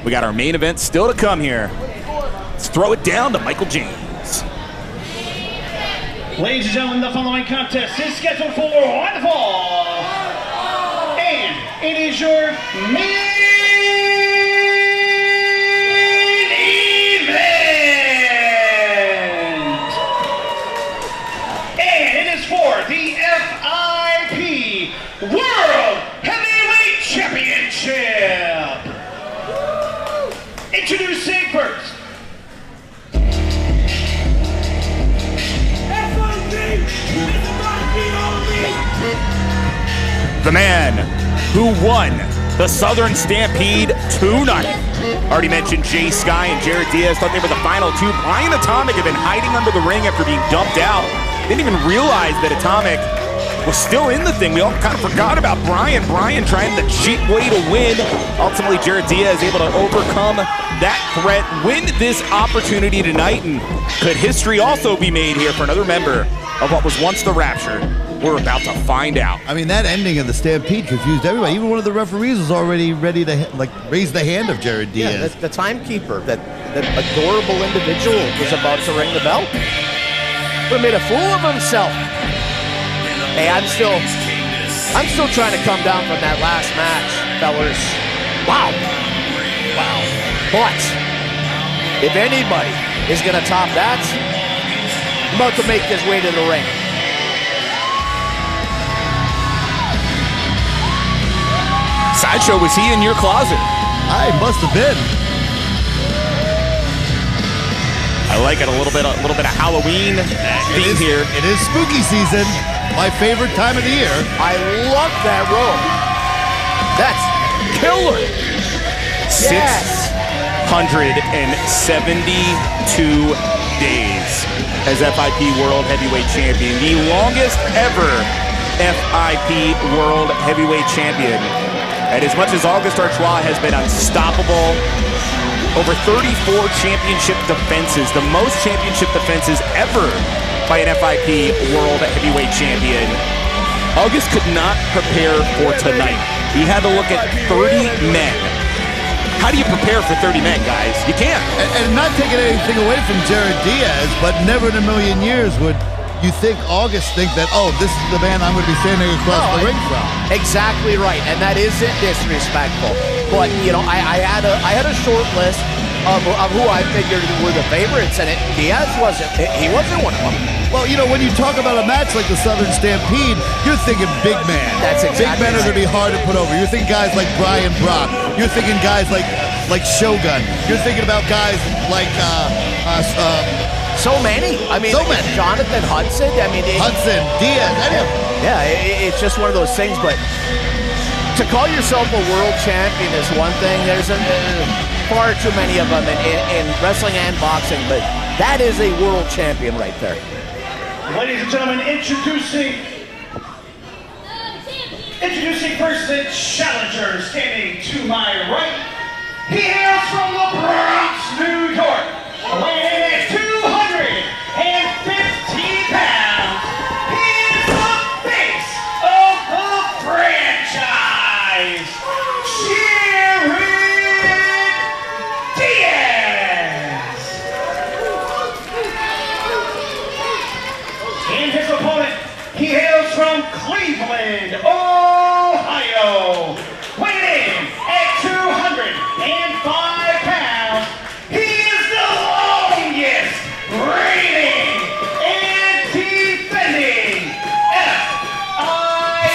We got our main event still to come here. Let's throw it down to Michael James. Ladies and gentlemen, the following contest is scheduled for one fall. And it is your main event. And it is for the FIP World Heavyweight Championship. Introducing first. The man who won the Southern Stampede 2-0. Already mentioned Jay Sky and Jarett Diaz. Thought they were the final two. Brian Atomic had been hiding under the ring after being dumped out. Didn't even realize that Atomic was still in the thing. We all kind of forgot about Brian. Brian trying the cheap way to win. Ultimately, Jarett Diaz able to overcome that threat, win this opportunity tonight. And could history also be made here for another member of what was once the Rapture? We're about to find out. I mean, that ending of the Stampede confused everybody. Even one of the referees was already ready to raise the hand of Jarett Diaz. Yeah, the timekeeper, that adorable individual was about to ring the bell. Would have made a fool of himself. Hey, I'm still trying to come down from that last match, fellas. Wow. But if anybody is gonna top that, I'm about to make his way to the ring. Sideshow, was he in your closet? I must have been. I like it, a little bit of Halloween theme here. It is spooky season. My favorite time of the year. I love that robe. That's killer. 672 days as FIP World Heavyweight Champion. The longest ever FIP World Heavyweight Champion. And as much as August Artois has been unstoppable, over 34 championship defenses, the most championship defenses ever by an FIP World Heavyweight Champion. August could not prepare for tonight. He had to look at 30 men. How do you prepare for 30 men, guys? You can't. And not taking anything away from Jarett Diaz, but never in a million years would you think August think that, oh, this is the man I'm going to be standing across the ring from. Exactly right, and that isn't disrespectful. But, you know, I had a short list of who I figured were the favorites, and Diaz wasn't. He wasn't one of them. Well, you know, when you talk about a match like the Southern Stampede, you're thinking big man. That's exactly Big men are going to be hard to put over. You're thinking guys like Brian Brock. You're thinking guys like Shogun. You're thinking about guys like so many. I mean, so many. Jonathan Hudson. I mean, Hudson, Diaz. Yeah, it's just one of those things. But to call yourself a world champion is one thing. There's far too many of them in wrestling and boxing. But that is a world champion right there. Ladies and gentlemen, introducing first the challenger, standing to my right. He hails from the Bronx, New York, weighing in at 215 pounds. He is the face of the franchise, Jarett Diaz. And his opponent, he hails from Cleveland, Ohio, weighing in at 205 pounds. He is the longest reigning and defending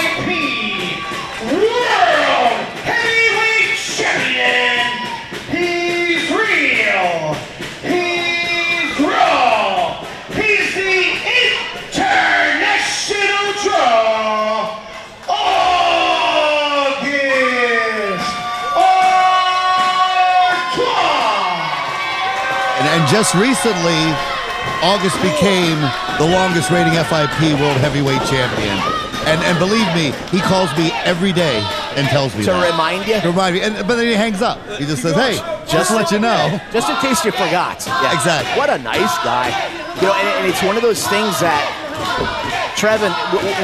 FIP World Heavyweight Champion. He's real. He's raw. He's the international draw. August Artois. And just recently, August became the longest reigning FIP World Heavyweight Champion. And believe me, he calls me every day and tells me To that. remind you? To remind me. But then he hangs up. He just says, hey, just to let you know. Just in case you forgot. Yeah. Exactly. What a nice guy. You know, and it's one of those things that Trevin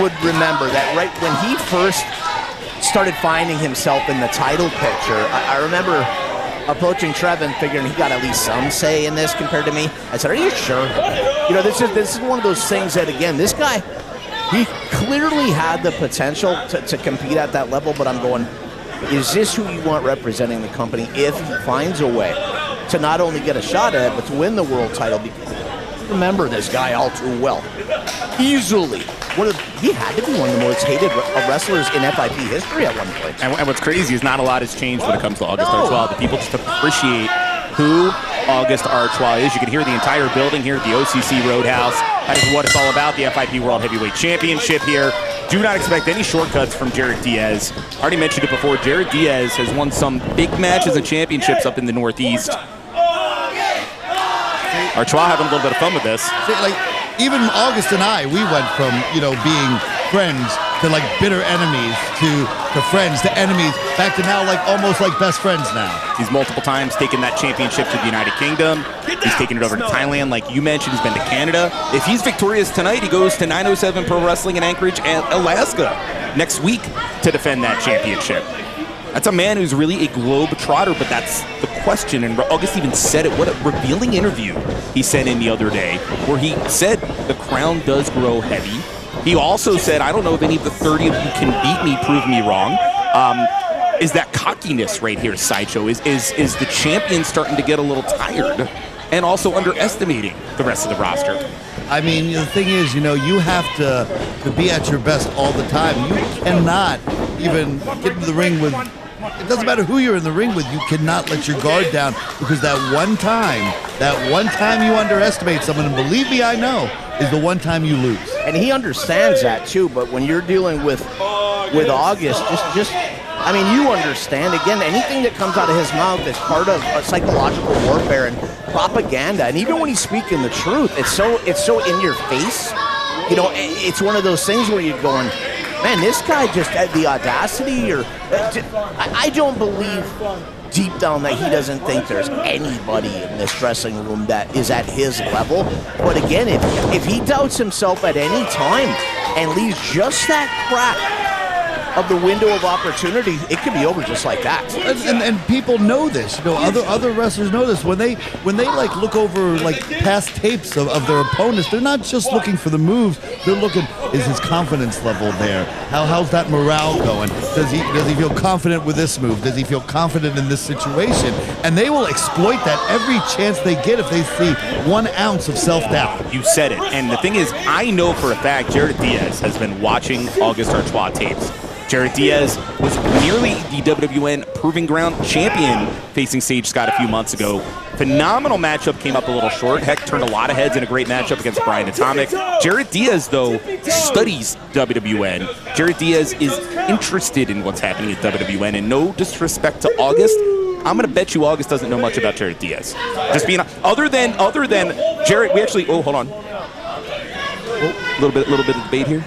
would remember, that right when he first started finding himself in the title picture, I remember approaching Trevin, figuring he got at least some say in this compared to me. I said, "Are you sure?" You know, this is one of those things that, again, this guy, he clearly had the potential to compete at that level, but I'm going, is this who you want representing the company if he finds a way to not only get a shot at it, but to win the world title? Because remember this guy all too well. Easily. He had to be one of the most hated wrestlers in FIP history at one point. And what's crazy is not a lot has changed when it comes to August Artois. The people just appreciate who August Artois is. You can hear the entire building here at the OCC Roadhouse. That is what it's all about, the FIP World Heavyweight Championship here. Do not expect any shortcuts from Jarett Diaz. Already mentioned it before, Jarett Diaz has won some big matches and championships up in the Northeast. Artois having a little bit of fun with this. See, like, even August and I, we went from, you know, being friends to like bitter enemies to friends to enemies, back to now like almost like best friends now. He's multiple times taken that championship to the United Kingdom. He's taken it over to Thailand, like you mentioned. He's been to Canada. If he's victorious tonight, he goes to 907 Pro Wrestling in Anchorage, Alaska next week to defend that championship. That's a man who's really a globe trotter, but that's the question. And August even said it. What a revealing interview he sent in the other day, where he said the crown does grow heavy. He also said, I don't know if any of the 30 of you can beat me, prove me wrong. Is that cockiness right here, Sideshow? Is the champion starting to get a little tired and also underestimating the rest of the roster? I mean, the thing is, you know, you have to be at your best all the time. You cannot even get into the ring with, it doesn't matter who you're in the ring with, you cannot let your guard down, because that one time you underestimate someone, and believe me, I know, is the one time you lose. And he understands that too, but when you're dealing with August, just I mean, you understand, again, anything that comes out of his mouth is part of psychological warfare and propaganda. And even when he's speaking the truth, it's so in your face. You know, it's one of those things where you're going, man, this guy just had the audacity, or I don't believe deep down that he doesn't think there's anybody in this dressing room that is at his level. But again, if he doubts himself at any time and leaves just that crack of the window of opportunity, it could be over just like that. And people know this. You know, other wrestlers know this. When they like look over like past tapes of their opponents, they're not just looking for the moves. They're looking, is his confidence level there? How's that morale going? Does he feel confident with this move? Does he feel confident in this situation? And they will exploit that every chance they get if they see 1 ounce of self-doubt. You said it. And the thing is, I know for a fact Jarett Diaz has been watching August Artois tapes. Jarett Diaz was nearly the WWN Proving Ground champion facing Sage Scott a few months ago. Phenomenal matchup, came up a little short. Heck, turned a lot of heads in a great matchup against Brian Atomic. Jarett Diaz, though, studies WWN. Jarett Diaz is interested in what's happening at WWN, and no disrespect to August, I'm going to bet you August doesn't know much about Jarett Diaz. Just being, other than Jarett, we actually, hold on. Little bit of debate here.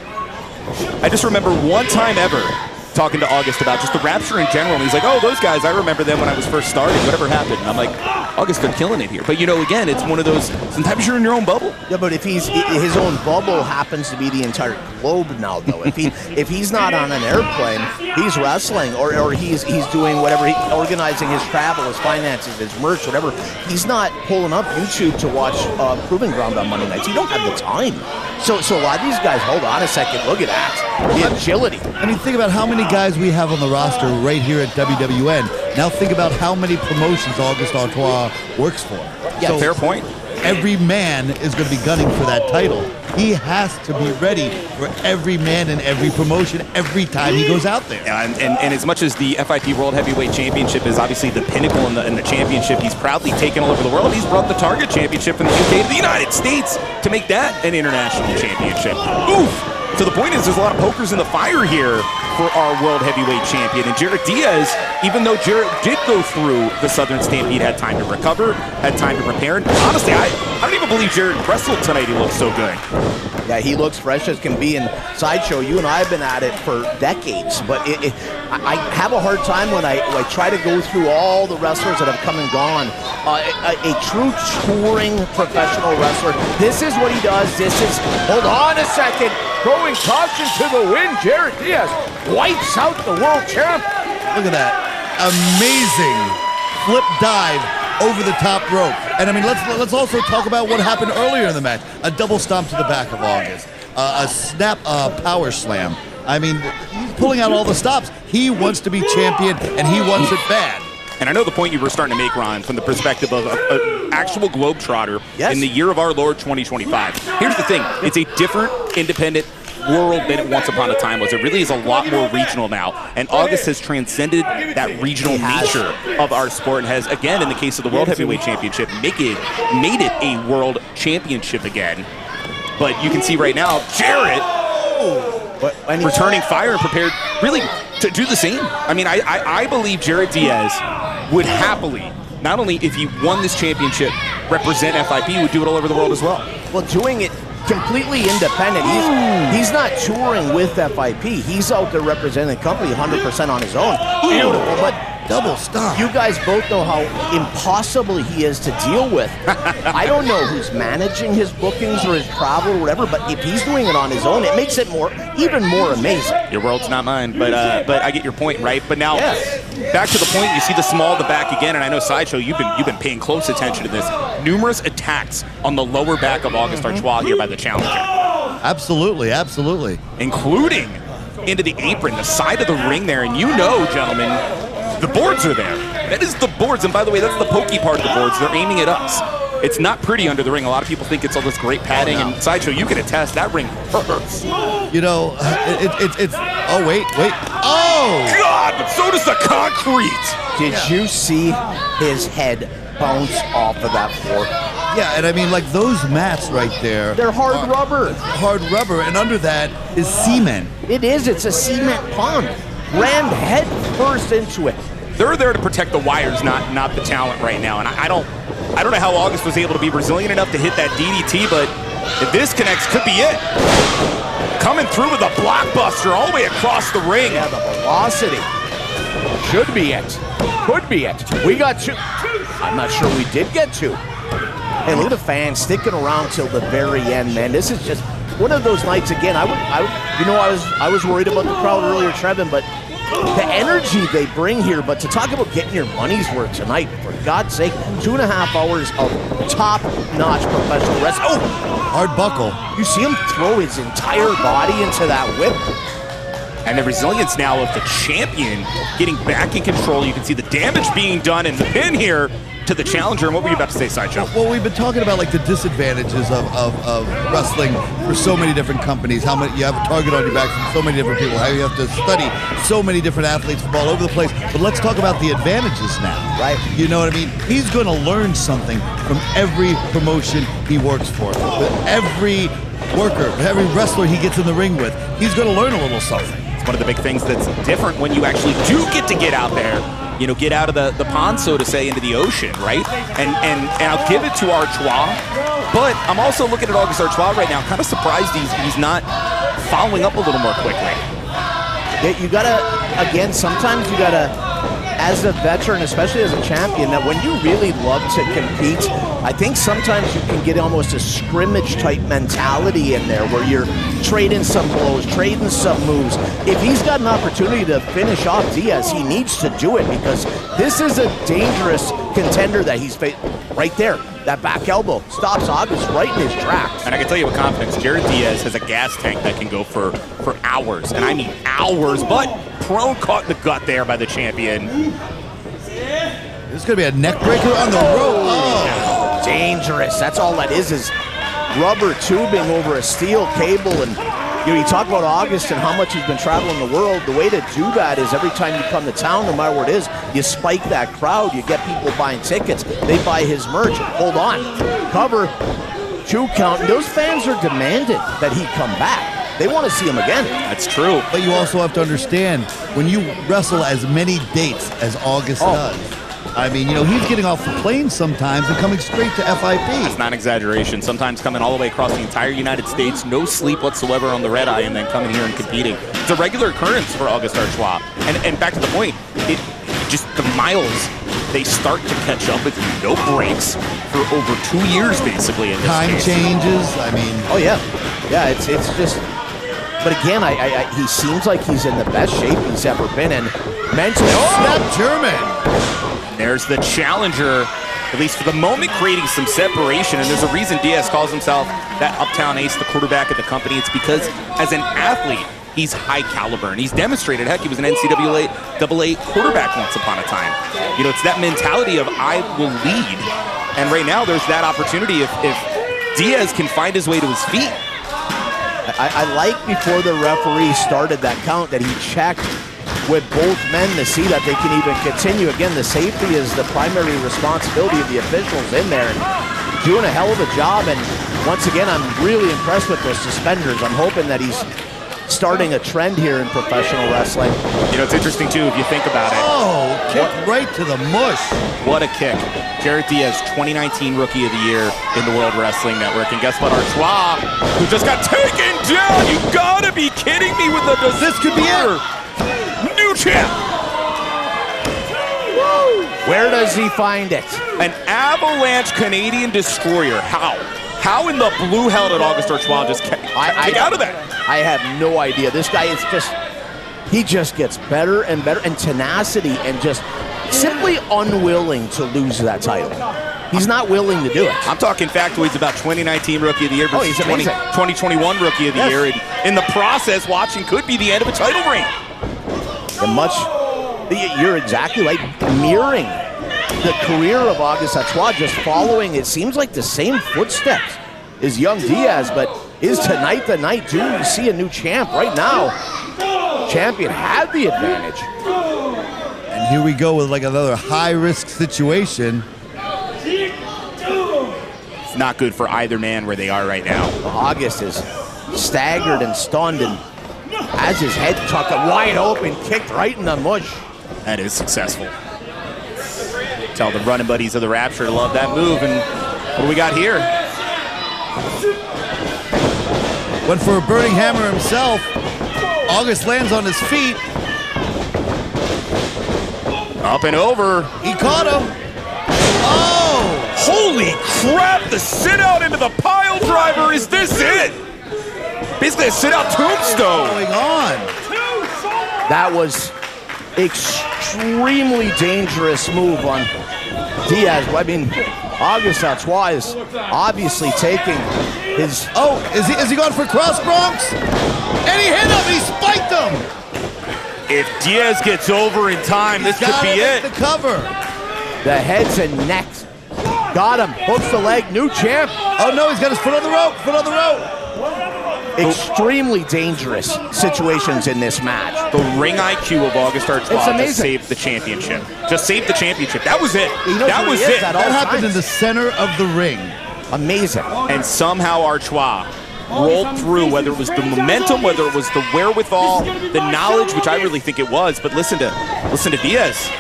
I just remember one time ever talking to August about just the Rapture in general, and he's like, oh, those guys, I remember them when I was first starting, whatever happened. And I'm like, August, they're killing it here. But, you know, again, it's one of those, sometimes you're in your own bubble. Yeah, but if his own bubble happens to be the entire globe now, though, if he's not on an airplane, he's wrestling, or he's doing whatever, organizing his travel, his finances, his merch, whatever, he's not pulling up YouTube to watch Proving Ground on Monday nights. He don't have the time. So a lot of these guys, hold on a second, look at that, the agility. I mean, think about how many guys we have on the roster right here at WWN. Now think about how many promotions August Artois works for. Yeah, so fair point. Every man is going to be gunning for that title. He has to be ready for every man in every promotion every time he goes out there. Yeah, and as much as the FIP World Heavyweight Championship is obviously the pinnacle in the championship, he's proudly taken all over the world. He's brought the Target Championship from the UK to the United States to make that an international championship. Oof! So the point is, there's a lot of pokers in the fire here for our World Heavyweight Champion. And Jarett Diaz, even though Jarett did go through the Southern Stampede, had time to recover, had time to prepare. And honestly, I don't even believe Jarett wrestled tonight. He looks so good. Yeah, he looks fresh as can be. And Sideshow, you and I have been at it for decades, but I have a hard time when I try to go through all the wrestlers that have come and gone. A true touring professional wrestler, this is what he does. This is, hold on a second, throwing caution to the wind. Jarett Diaz wipes out the world champ. Look at that. Amazing flip dive over the top rope. And I mean, let's also talk about what happened earlier in the match. A double stomp to the back of August. A snap power slam. I mean, he's pulling out all the stops. He wants to be champion, and he wants it bad. And I know the point you were starting to make, Ron, from the perspective of an actual globetrotter in the year of our Lord 2025. Here's the thing. It's a different independent world than it once upon a time was. It really is a lot more regional now. And August has transcended that regional nature of our sport and has, again, in the case of the World Heavyweight Championship, made it a world championship again. But you can see right now, Jarett returning fire and prepared really to do the same. I mean, I believe Jarett Diaz would happily, not only if he won this championship, represent FIP, would do it all over the world as well. Well, doing it completely independent. He's not touring with FIP. He's out there representing the company 100% on his own. Beautiful, but double stomp. You guys both know how impossible he is to deal with. I don't know who's managing his bookings or his travel or whatever, but if he's doing it on his own, it makes it even more amazing. Your world's not mine, but I get your point, right? But now, back to the point, you see the small, the back again, and I know Sideshow, you've been paying close attention to this. Numerous attacks on the lower back of August Artois here by the challenger. Absolutely, absolutely. Including into the apron, the side of the ring there, and you know, gentlemen, the boards are there. That is the boards, and by the way, that's the pokey part of the boards. They're aiming at us. It's not pretty under the ring. A lot of people think it's all this great padding, and Sideshow, you can attest, that ring hurts. You know, it's oh, wait. Oh! God, but so does the concrete. Did you see his head bounce off of that floor? Yeah, and I mean, like, those mats right there. They're hard rubber. Hard rubber, and under that is cement. It is. It's a cement pond. Ran head first into it. They're there to protect the wires, not the talent right now. And I don't know how August was able to be resilient enough to hit that DDT, but if this connects, could be it. Coming through with a blockbuster all the way across the ring. Yeah, the velocity. Should be it. Could be it. We got two. I'm not sure we did get two. Hey, look at the fans sticking around till the very end, man. This is just one of those nights again. I was worried about the crowd earlier, Trevin, but the energy they bring here. But to talk about getting your money's worth tonight, for God's sake, 2.5 hours of top-notch professional wrestling. Oh, hard buckle. You see him throw his entire body into that whip. And the resilience now of the champion getting back in control. You can see the damage being done in the pin here to the challenger. And what were you about to say, Sideshow? Well, we've been talking about like the disadvantages of wrestling for so many different companies. How many you have a target on your back from so many different people. How you have to study so many different athletes from all over the place. But let's talk about the advantages now, right? You know what I mean? He's going to learn something from every promotion he works for. Every worker, every wrestler he gets in the ring with, he's going to learn a little something. It's one of the big things that's different when you actually do get out there. You know, get out of the pond, so to say, into the ocean, right? And I'll give it to Artois, but I'm also looking at August Artois right now, kind of surprised he's not following up a little more quickly. Yeah, you gotta, again, sometimes you gotta, as a veteran, especially as a champion, that when you really love to compete, I think sometimes you can get almost a scrimmage type mentality in there where you're trading some blows, trading some moves. If he's got an opportunity to finish off Diaz, he needs to do it, because this is a dangerous contender that he's facing. Right there, that back elbow stops August right in his tracks. And I can tell you with confidence, Jarett Diaz has a gas tank that can go for hours, and I mean hours, but prone caught in the gut there by the champion. This is going to be a neck breaker on the rope. Oh. Dangerous. That's all that is rubber tubing over a steel cable. And you talk about August and how much he's been traveling the world. The way to do that is every time you come to town, no matter where it is, you spike that crowd. You get people buying tickets. They buy his merch. Hold on. Cover. 2 count. And those fans are demanding that he come back. They want to see him again. That's true. But you also have to understand, when you wrestle as many dates as August does, I mean, you know, he's getting off the plane sometimes and coming straight to FIP. That's not an exaggeration. Sometimes coming all the way across the entire United States, no sleep whatsoever on the red eye, and then coming here and competing. It's a regular occurrence for August Artois. And back to the point, it just the miles, they start to catch up with you. No breaks for over 2 years, basically. In this Time case. changes. I mean, oh yeah, yeah. It's just. But again, he seems like he's in the best shape he's ever been in. Mentally, snap German. There's the challenger, at least for the moment, creating some separation. And there's a reason Diaz calls himself that uptown ace, the quarterback of the company. It's because as an athlete, he's high caliber, and he's demonstrated. Heck, he was an NCAA quarterback once upon a time. You know, it's that mentality of I will lead. And right now, there's that opportunity if Diaz can find his way to his feet. I like before the referee started that count that he checked with both men to see that they can even continue. Again, the safety is the primary responsibility of the officials in there. And doing a hell of a job. And once again, I'm really impressed with those suspenders. I'm hoping that he's starting a trend here in professional wrestling. You know, it's interesting, too, if you think about it. Oh, kick right to the mush. What a kick. Jarett Diaz, 2019 Rookie of the Year in the World Wrestling Network. And guess what? Artois, who just got taken down. You gotta be kidding me with the... This could be it. New champ. Where does he find it? An avalanche Canadian destroyer. How? How in the blue hell did August Artois just get out of that? I have no idea. This guy is he just gets better and better, and tenacity, and just simply unwilling to lose that title. He's not willing to do it. I'm talking factoids about 2019 Rookie of the Year versus 2021 Rookie of the Year. And in the process, watching could be the end of a title reign. You're exactly right. Mirroring the career of August Artois, just following, it seems like the same footsteps as young Diaz, but is tonight the night, too? You see a new champ right now. Champion had the advantage. And here we go with like another high-risk situation. It's not good for either man where they are right now. August is staggered and stunned and has his head tucked wide open, kicked right in the mush. That is successful. Tell the running buddies of the Rapture to love that move. And what do we got here? Went for a burning hammer himself. August lands on his feet. Up and over. He caught him. Oh! Holy crap! The sit out into the pile driver. Is this it? Basically a sit out tombstone. What's going on? That was extremely dangerous move on Diaz. I mean, August Artois is obviously taking his... Oh, is he going for cross Bronx? And he hit him, he spiked him! If Diaz gets over in time, this could be it. The cover. The heads and necks. Got him, hooks the leg, new champ. Oh no, he's got his foot on the rope, Extremely dangerous situations in this match. The ring IQ of August Artois just saved the championship. Just saved the championship. That was it. That was it. That happened in the center of the ring. Amazing. And somehow Artois rolled through, whether it was the momentum, whether it was the wherewithal, the knowledge, which I really think it was. But listen to Diaz.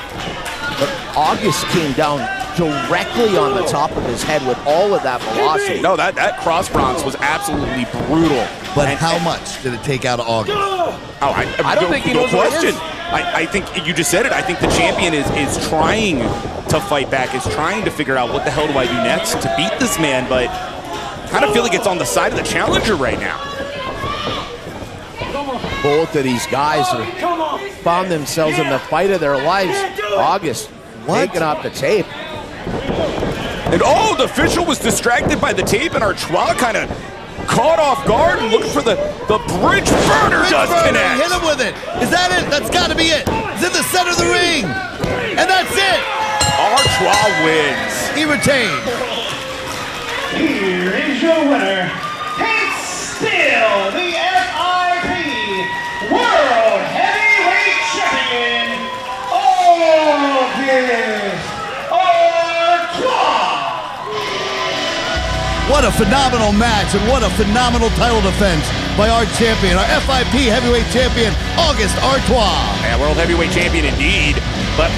But August came down directly on the top of his head with all of that velocity. No, that cross bronze was absolutely brutal. But how much did it take out of August? I don't think he knows what it is. I think you just said it. I think the champion is trying to fight back, is trying to figure out what the hell do I do next to beat this man, but I kind of feel like it's on the side of the challenger right now. Both of these guys found themselves in the fight of their lives. August taking off the tape. And the official was distracted by the tape, and Artois kind of caught off guard and looked for the bridge burner. Connect. Hit him with it. Is that it? That's got to be it. It's in the center of the ring. And that's it. Artois wins. He retained. Here is your winner. He's still the FIP World Heavyweight Champion, August Artois. What a phenomenal match and what a phenomenal title defense by our champion, our FIP Heavyweight Champion, August Artois. Yeah, World Heavyweight Champion indeed. But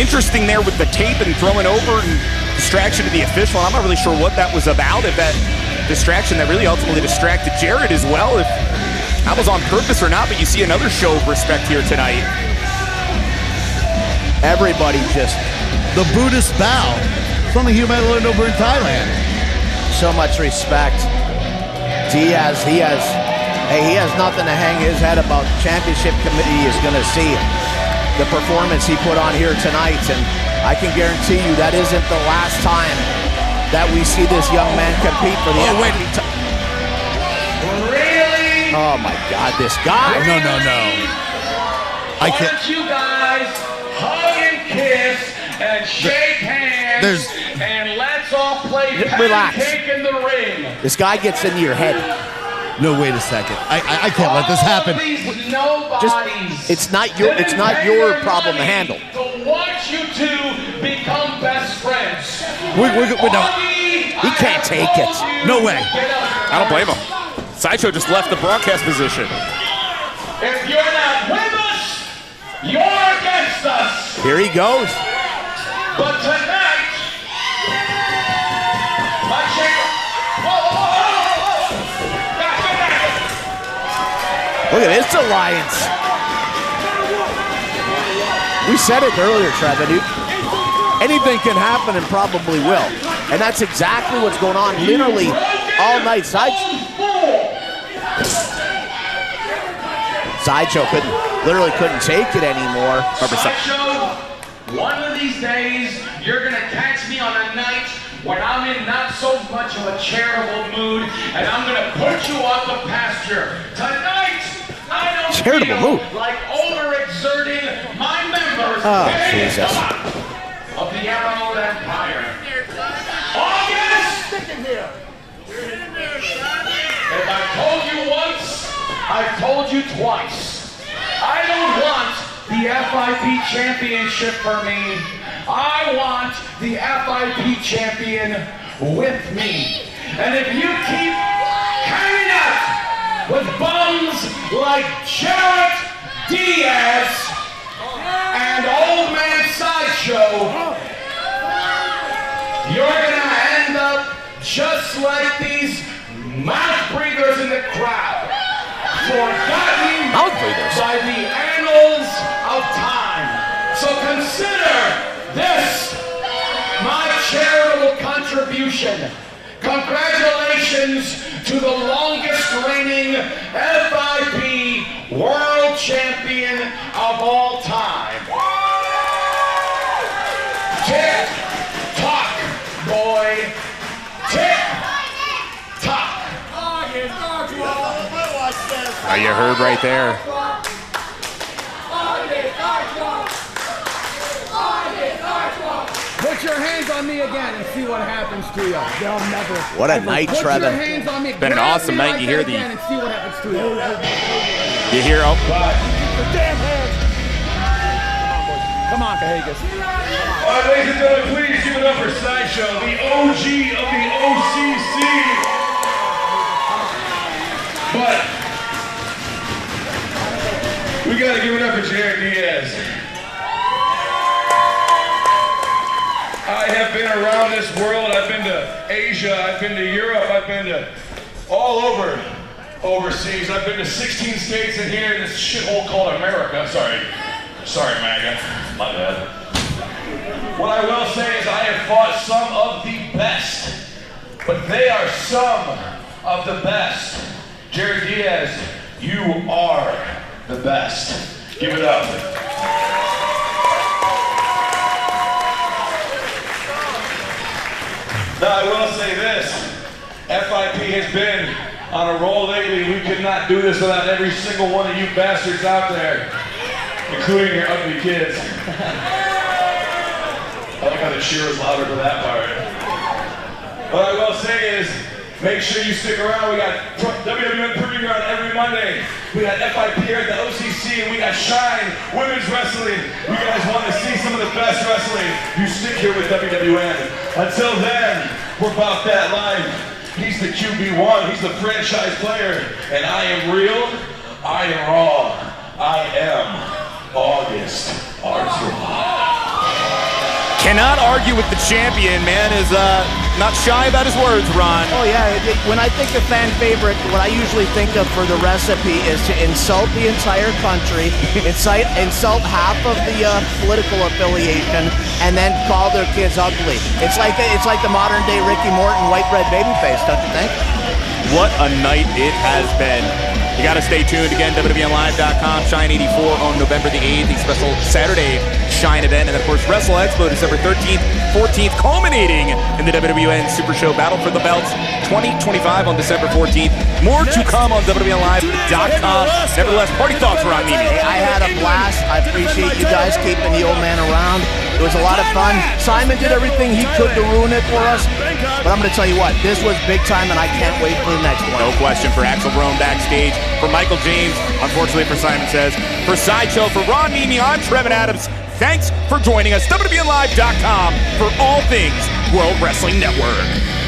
interesting there with the tape and throwing over and distraction to the official. I'm not really sure what that was about, if that distraction that really ultimately distracted Jarett as well, if that was on purpose or not, but you see another show of respect here tonight. Everybody just... The Buddhist bow. Something you might have learned over in Thailand. So much respect. Diaz, he has nothing to hang his head about. Championship committee is going to see the performance he put on here tonight, and I can guarantee you that isn't the last time that we see this young man compete for the Oh, wait. Really? Oh my God, this guy. No. I Why can't. don't you guys hug and kiss and shake hands and let's all play Relax. pancake in the ring. This guy gets into your head. No, wait a second. I can't let this happen. All these nobodies. It's not your problem to handle. To watch you two become best friends. No. He can't take it. No way. I don't blame him. Sideshow just left the broadcast position. If you're not with us, you're against us. Here he goes. But tonight, my chamber. Whoa. Back. Look at this alliance. We said it earlier, Trevor. Anything can happen and probably will. And that's exactly what's going on literally all night. Sideshow literally couldn't take it anymore. Sideshow, one of these days, you're going to catch me on a night when I'm in not so much of a charitable mood, and I'm going to put you off the pasture. Tonight, I don't Charitable feel mood? like overexerting my members Oh, in the Jesus. top of the Emerald Empire. August! If I told you once, I've told you twice. I don't want the FIP championship for me. I want the FIP champion with me. And if you keep hanging out with bums like Jarett Diaz and Old Man Sideshow, you're gonna end up just like these mouth breathers in the crowd, forgotten by the annals of time. So consider this my charitable contribution. Congratulations to the longest reigning FIP world champion of all time. Tick tock, boy. Tick tock. Oh, you heard right there. Put your hands on me again and see what happens to you. They'll never. What a night, Put Trevor. your hands on me. Been an grab awesome me night. like You hear that the- again and see what happens to you. You hear? Oh, Come on, Cahagas. All right, ladies and gentlemen, please give it up for Sideshow, the OG of the OCC. But we gotta give it up for Jarett Diaz. I have been around this world. I've been to Asia. I've been to Europe. I've been to all over overseas. I've been to 16 states and here in this shithole called America. Sorry, MAGA. My bad. What I will say is I have fought some of the best, but they are some of the best. Jarett Diaz, you are the best. Give it up. Now I will say this, FIP has been on a roll lately. We could not do this without every single one of you bastards out there, including your ugly kids. I like how the cheer was louder for that part. What I will say is, make sure you stick around. We got WWN Proving Ground every Monday. We got FIP here at the OCC, and we got Shine Women's Wrestling. You guys want to see some of the best wrestling, you stick here with WWN. Until then, we're about that life. He's the QB1, he's the franchise player, and I am real, I am raw, I am August Artois. cannot argue with the champion. Man is not shy about his words, Ron. Oh yeah, when I think of fan favorite, what I usually think of for the recipe is to insult the entire country, insult half of the political affiliation, and then call their kids ugly. It's like the modern day Ricky Morton white bread babyface, don't you think? What a night it has been. You got to stay tuned. Again, WWNLive.com, Shine 84 on November the 8th, a special Saturday Shine event. And then, of course, Wrestle Expo, December 13th, 14th, culminating in the WWN Super Show Battle for the Belts 2025 on December 14th. More to come on WWNLive.com. Nevertheless, party thoughts for Ron Mimi. Hey, I had a blast. I appreciate you guys keeping the old man around. It was a lot of fun. Simon did everything he could to ruin it for us. But I'm going to tell you what, this was big time, and I can't wait for the next one. No question. For Axel Rome backstage, for Michael James, unfortunately for Simon Says, for Sideshow, for Ron Mimi, I'm Trevin Adams. Thanks for joining us. WWNLive.com for all things World Wrestling Network.